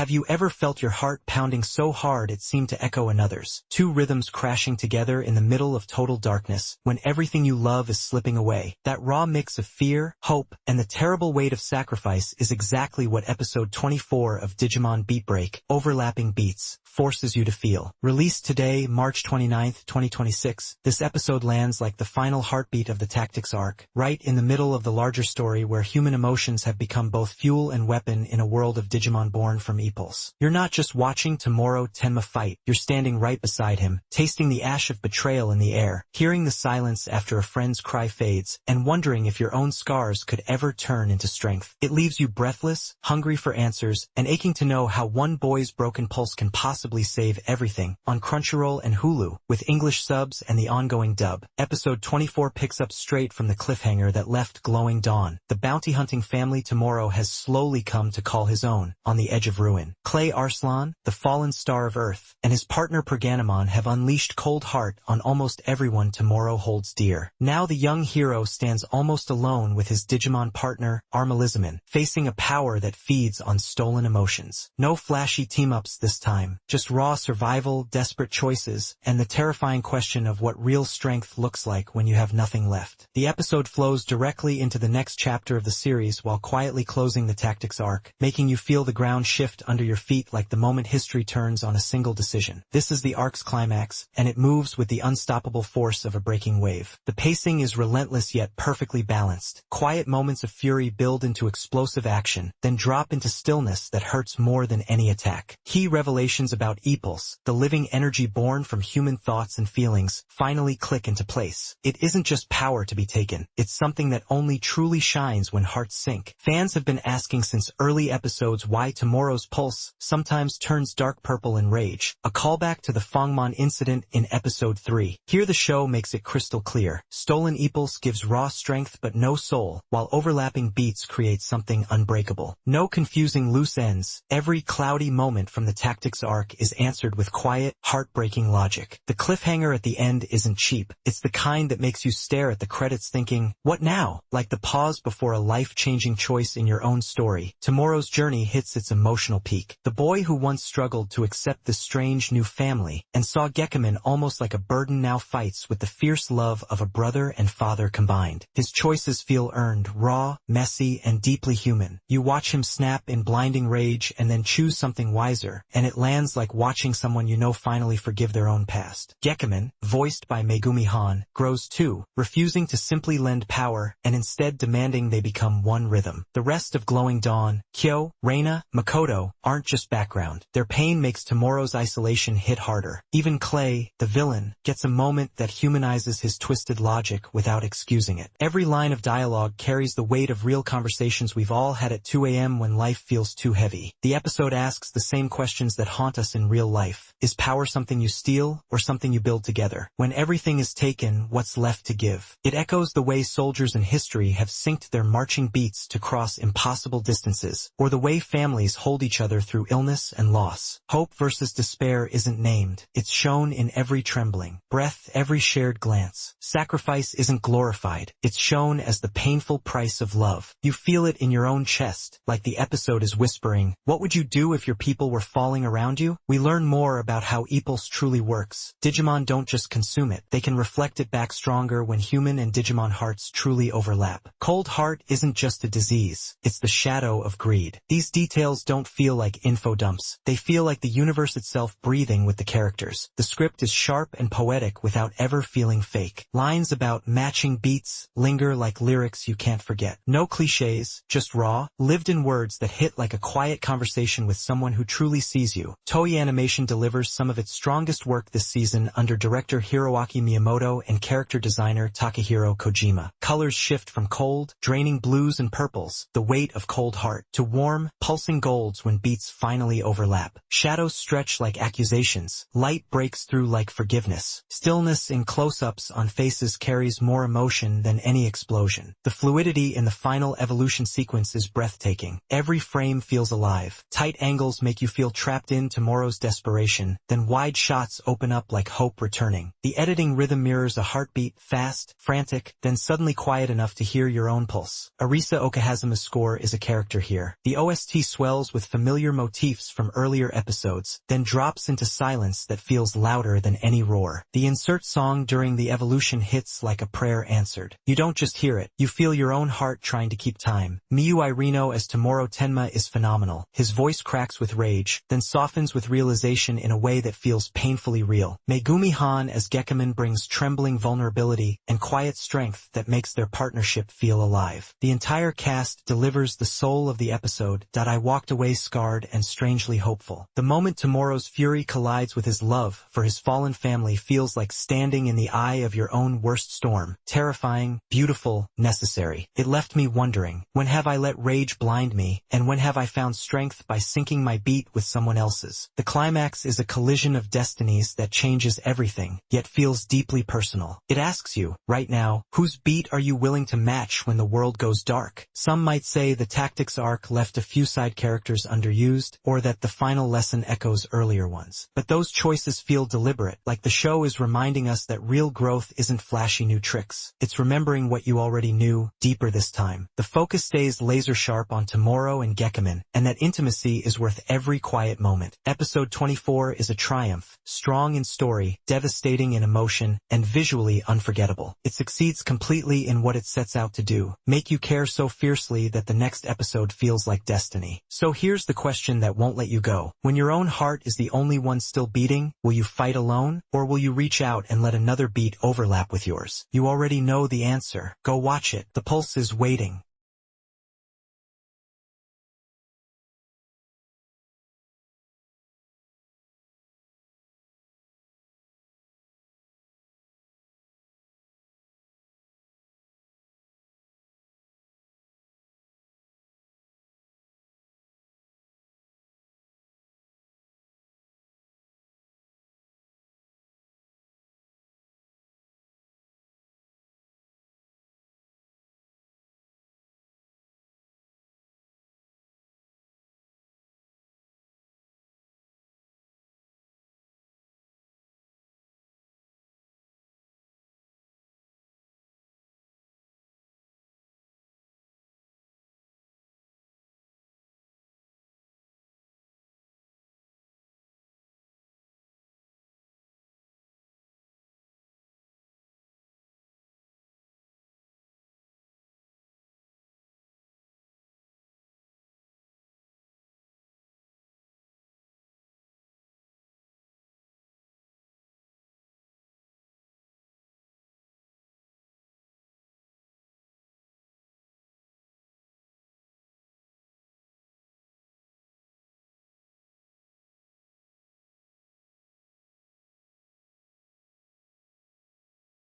Have you ever felt your heart pounding so hard it seemed to echo another's? Two rhythms crashing together in the middle of total darkness, when everything you love is slipping away. That raw mix of fear, hope, and the terrible weight of sacrifice is exactly what episode 24 of Digimon Beatbreak, Overlapping Beats, forces you to feel. Released today, March 29, 2026, this episode lands like the final heartbeat of the tactics arc, right in the middle of the larger story where human emotions have become both fuel and weapon in a world of Digimon born from Epulse. You're not just watching Tomoro Tenma fight, you're standing right beside him, tasting the ash of betrayal in the air, hearing the silence after a friend's cry fades, and wondering if your own scars could ever turn into strength. It leaves you breathless, hungry for answers, and aching to know how one boy's broken pulse can possibly save everything. On Crunchyroll and Hulu, with English subs and the ongoing dub, episode 24 picks up straight from the cliffhanger that left Glowing Dawn. The bounty-hunting family Tomoro has slowly come to call his own, on the edge of ruin. Clay Arslan, the fallen star of Earth, and his partner Perganamon have unleashed cold heart on almost everyone Tomoro holds dear. Now the young hero stands almost alone with his Digimon partner, Armalizaman, facing a power that feeds on stolen emotions. No flashy team-ups this time, just raw survival, desperate choices, and the terrifying question of what real strength looks like when you have nothing left. The episode flows directly into the next chapter of the series while quietly closing the tactics arc, making you feel the ground shift under your feet like the moment history turns on a single decision. This is the arc's climax, and it moves with the unstoppable force of a breaking wave. The pacing is relentless yet perfectly balanced. Quiet moments of fury build into explosive action, then drop into stillness that hurts more than any attack. Key revelations about Epulse, the living energy born from human thoughts and feelings, finally click into place. It isn't just power to be taken, it's something that only truly shines when hearts sink. Fans have been asking since early episodes why Tomorrow's pulse sometimes turns dark purple in rage, a callback to the Fangmon incident in episode 3. Here the show makes it crystal clear. Stolen Epulse gives raw strength but no soul, while overlapping beats create something unbreakable. No confusing loose ends. Every cloudy moment from the tactics arc is answered with quiet, heartbreaking logic. The cliffhanger at the end isn't cheap. It's the kind that makes you stare at the credits thinking, what now? Like the pause before a life-changing choice in your own story. Tomorrow's journey hits its emotional peak. The boy who once struggled to accept this strange new family and saw Gekiman almost like a burden now fights with the fierce love of a brother and father combined. His choices feel earned, raw, messy, and deeply human. You watch him snap in blinding rage and then choose something wiser, and it lands like watching someone you know finally forgive their own past. Gekiman, voiced by Megumi Han, grows too, refusing to simply lend power and instead demanding they become one rhythm. The rest of Glowing Dawn, Kyo, Reina, Makoto, aren't just background. Their pain makes Tomorrow's isolation hit harder. Even Clay, the villain, gets a moment that humanizes his twisted logic without excusing it. Every line of dialogue carries the weight of real conversations we've all had at 2 a.m. when life feels too heavy. The episode asks the same questions that haunt us in real life. Is power something you steal or something you build together? When everything is taken, what's left to give? It echoes the way soldiers in history have synced their marching beats to cross impossible distances, or the way families hold each other through illness and loss. Hope versus despair isn't named. It's shown in every trembling breath, every shared glance. Sacrifice isn't glorified. It's shown as the painful price of love. You feel it in your own chest, like the episode is whispering, what would you do if your people were falling around you? We learn more about how Epulse truly works. Digimon don't just consume it. They can reflect it back stronger when human and Digimon hearts truly overlap. Cold heart isn't just a disease. It's the shadow of greed. These details don't feel like info dumps. They feel like the universe itself breathing with the characters. The script is sharp and poetic without ever feeling fake. Lines about matching beats linger like lyrics you can't forget. No cliches, just raw, lived-in words that hit like a quiet conversation with someone who truly sees you. Toei Animation delivers some of its strongest work this season under director Hiroaki Miyamoto and character designer Takahiro Kojima. Colors shift from cold, draining blues and purples, the weight of cold heart, to warm, pulsing golds when beats finally overlap. Shadows stretch like accusations. Light breaks through like forgiveness. Stillness in close-ups on faces carries more emotion than any explosion. The fluidity in the final evolution sequence is breathtaking. Every frame feels alive. Tight angles make you feel trapped in Tomorrow's desperation, then wide shots open up like hope returning. The editing rhythm mirrors a heartbeat, fast, frantic, then suddenly quiet enough to hear your own pulse. Arisa Okahazuma's score is a character here. The OST swells with familiar familiar motifs from earlier episodes, then drops into silence that feels louder than any roar. The insert song during the evolution hits like a prayer answered. You don't just hear it, you feel your own heart trying to keep time. Miyu Irino as Tomoro Tenma is phenomenal. His voice cracks with rage, then softens with realization in a way that feels painfully real. Megumi Han as Gekiman brings trembling vulnerability and quiet strength that makes their partnership feel alive. The entire cast delivers the soul of the episode that I walked away scarred and strangely hopeful. The moment Tomoro's fury collides with his love for his fallen family feels like standing in the eye of your own worst storm. Terrifying, beautiful, necessary. It left me wondering, when have I let rage blind me, and when have I found strength by syncing my beat with someone else's? The climax is a collision of destinies that changes everything, yet feels deeply personal. It asks you, right now, whose beat are you willing to match when the world goes dark? Some might say the tactics arc left a few side characters underused, or that the final lesson echoes earlier ones. But those choices feel deliberate, like the show is reminding us that real growth isn't flashy new tricks. It's remembering what you already knew, deeper this time. The focus stays laser sharp on Tomoro and Gekiman, and that intimacy is worth every quiet moment. Episode 24 is a triumph, strong in story, devastating in emotion, and visually unforgettable. It succeeds completely in what it sets out to do, make you care so fiercely that the next episode feels like destiny. So here's the question that won't let you go. When your own heart is the only one still beating, will you fight alone, or will you reach out and let another beat overlap with yours? You already know the answer. Go watch it. The pulse is waiting.